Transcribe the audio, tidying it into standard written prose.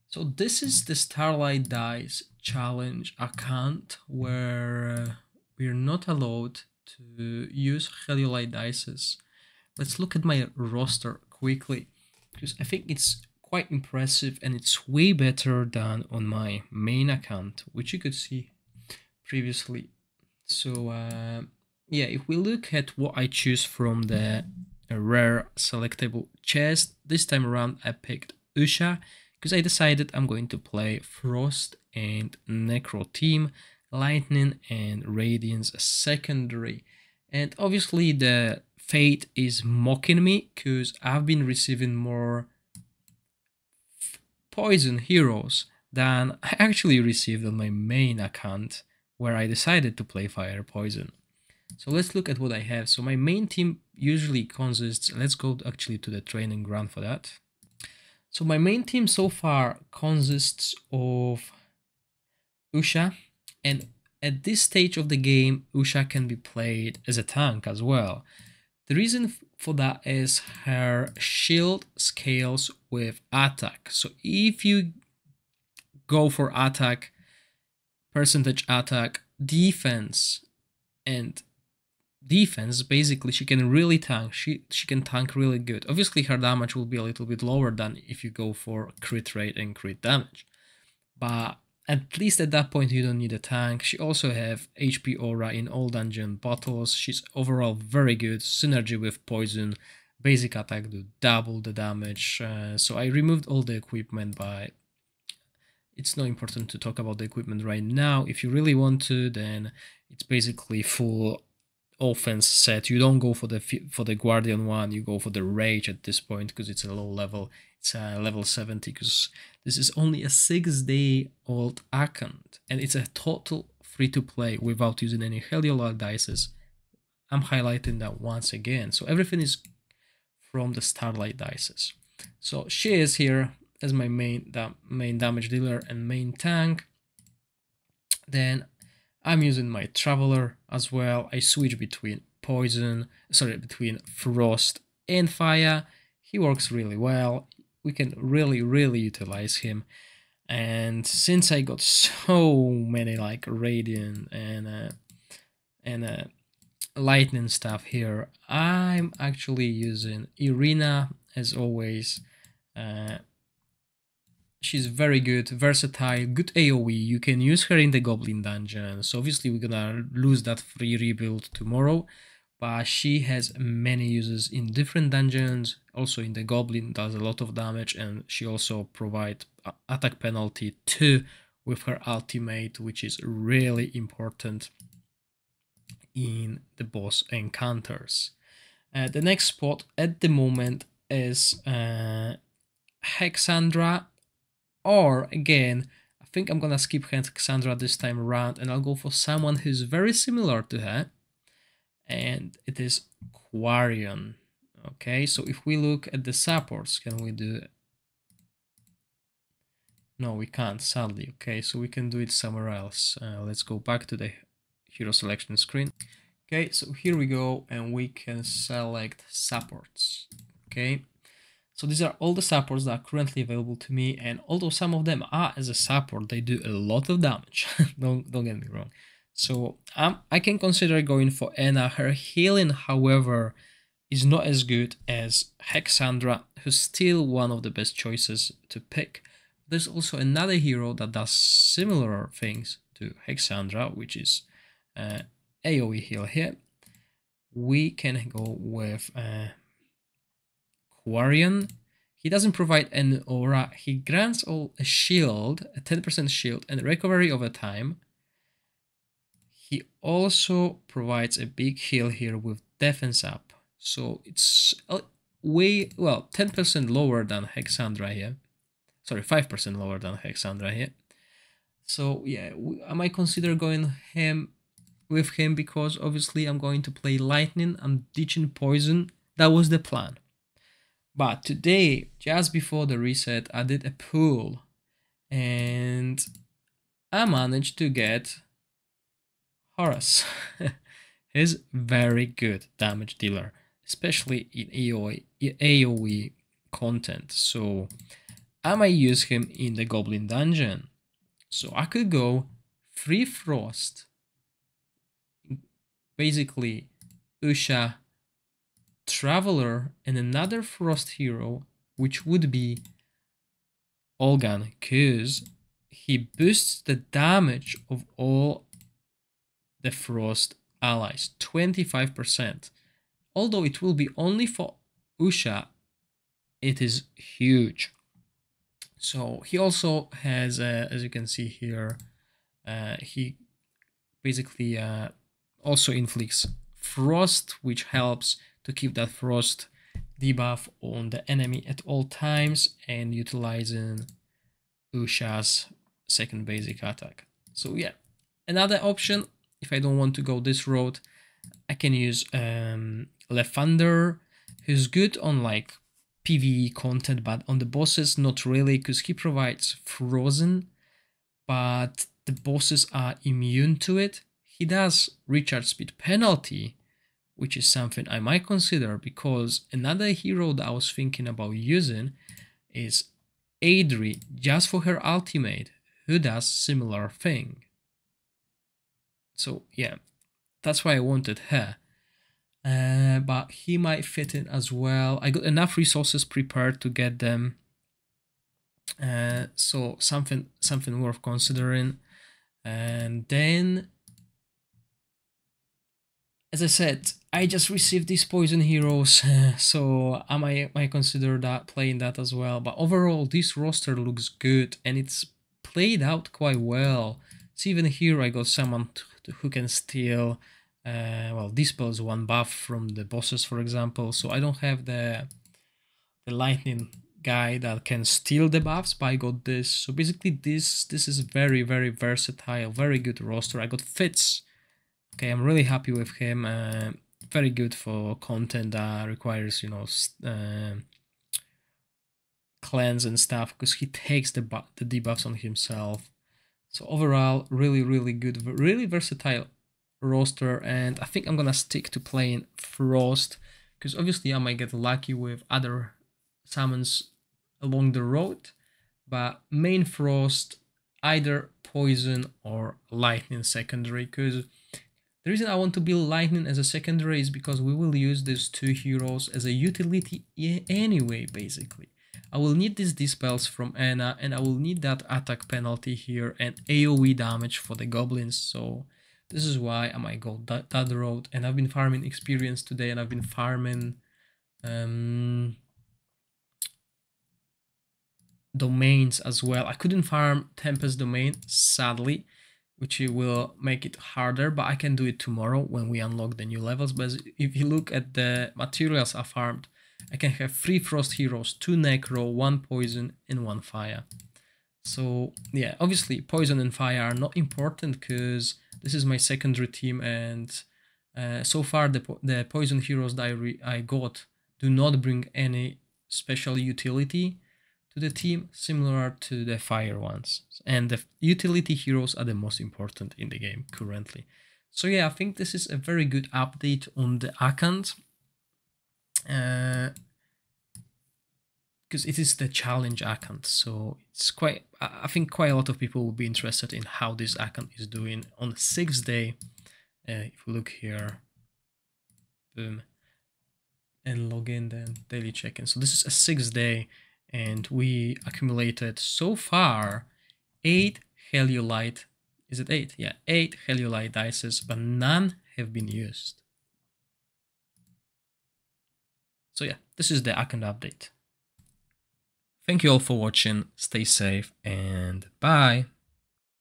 So this is the Starlight Dice Challenge account where we're not allowed to use Heliolite dices. Let's look at my roster quickly because I think it's quite impressive and it's way better than on my main account, which you could see previously. So yeah, if we look at what I choose from the rare selectable chest, this time around I picked Usha because I decided I'm going to play Frost and Necro team, Lightning and Radiance secondary. And obviously the fate is mocking me because I've been receiving more poison heroes than I actually received on my main account where I decided to play fire poison. So let's look at what I have. So my main team usually consists, let's go actually to the training ground for that. So my main team so far consists of Usha, and at this stage of the game, Usha can be played as a tank as well. The reason for that is her shield scales with attack. So if you go for attack, percentage attack, defense, and defense, basically she can really tank. She can tank really good. Obviously her damage will be a little bit lower than if you go for crit rate and crit damage, but at least at that point you don't need a tank. She also have HP aura in all dungeon battles. She's overall very good. Synergy with poison, basic attack do double the damage. So I removed all the equipment, but it's not important to talk about the equipment right now. If you really want to, then it's basically full offense set. You don't go for the Guardian one, you go for the Rage at this point because it's a low level. It's a level 70 because this is only a 6-day-old account and it's a total free to play without using any Heliolite dices. I'm highlighting that once again. So everything is from the Starlight dices. So she is here as my main damage dealer and main tank. Then I'm using my Traveler as well. I switch between between Frost and Fire. He works really well. We can really utilize him. And since I got so many like Radiant and Lightning stuff here, I'm actually using Irina as always. She's very good, versatile, good AoE. You can use her in the Goblin dungeon. So obviously we're gonna lose that free rebuild tomorrow, but she has many uses in different dungeons. Also in the Goblin does a lot of damage, and she also provides attack penalty too with her ultimate, which is really important in the boss encounters. The next spot at the moment is Hexandra. Or again, I think I'm gonna skip Hexandra this time around and I'll go for someone who's very similar to her. And it is Quarian. Okay, so if we look at the supports, can we do... No, we can't, sadly. Okay, so we can do it somewhere else. Let's go back to the hero selection screen. Okay, so here we go and we can select supports. Okay. So these are all the supports that are currently available to me, and although some of them are as a support, they do a lot of damage. don't get me wrong. So I can consider going for Anna. Her healing, however, is not as good as Hexandra, who's still one of the best choices to pick. There's also another hero that does similar things to Hexandra, which is AoE heal here. We can go with Quarian. He doesn't provide an aura. He grants all a shield, a 10% shield, and recovery over time. He also provides a big heal here with defense up. So it's way, well, 10% lower than Hexandra here. Sorry, 5% lower than Hexandra here. So yeah, I might consider going with him because obviously I'm going to play Lightning. I'm ditching Poison. That was the plan. But today, just before the reset, I did a pool and I managed to get Horus. He's very good damage dealer, especially in AoE content. So I might use him in the Goblin Dungeon. So I could go 3 Frost, basically Usha, Traveler, and another Frost hero, which would be Olgan, because he boosts the damage of all the Frost allies 25%. Although it will be only for Usha, it is huge. So he also has, as you can see here, he basically also inflicts Frost, which helps to keep that Frost debuff on the enemy at all times, and utilizing Usha's second basic attack. So yeah, another option, if I don't want to go this road, I can use Lefander, who's good on like PvE content, but on the bosses not really, because he provides frozen, but the bosses are immune to it. He does recharge speed penalty, which is something I might consider, because another hero that I was thinking about using is Adri, just for her ultimate, who does similar thing. So yeah, that's why I wanted her. But he might fit in as well. I got enough resources prepared to get them. So something worth considering. And then, as I said, I just received these poison heroes, so I might consider that, playing that as well. But overall, this roster looks good, and it's played out quite well. So even here, I got someone who can steal, well, dispels one buff from the bosses, for example. So I don't have the lightning guy that can steal the buffs, but I got this. So basically, this is very, very versatile, very good roster. I got Fitz. Okay, I'm really happy with him. Very good for content that requires, you know, cleanse and stuff, because he takes the debuffs on himself. So overall, really, really good, really versatile roster, and I think I'm gonna stick to playing Frost, because obviously I might get lucky with other summons along the road, but main Frost, either poison or lightning secondary, because the reason I want to build lightning as a secondary is because we will use these two heroes as a utility anyway, basically. I will need these dispels from Anna, and I will need that attack penalty here and AoE damage for the goblins, so this is why I might go that road. And I've been farming experience today, and I've been farming domains as well. I couldn't farm Tempest domain, sadly, which will make it harder, but I can do it tomorrow when we unlock the new levels. But if you look at the materials I farmed, I can have 3 Frost heroes, 2 Necro, 1 Poison, and 1 Fire. So yeah, obviously Poison and Fire are not important, because this is my secondary team, and so far the Poison heroes that I got do not bring any special utility to the team, similar to the Fire ones. And the utility heroes are the most important in the game currently. So yeah, I think this is a very good update on the account, because it is the challenge account. So it's quite, I think quite a lot of people will be interested in how this account is doing on the 6th day. If we look here, boom, and log in, then daily check-in. So this is a 6th day, and we accumulated so far 8 Heliolite. Is it 8? Yeah, 8 Heliolite dices, but none have been used. So yeah, this is the account update. Thank you all for watching, stay safe, and bye!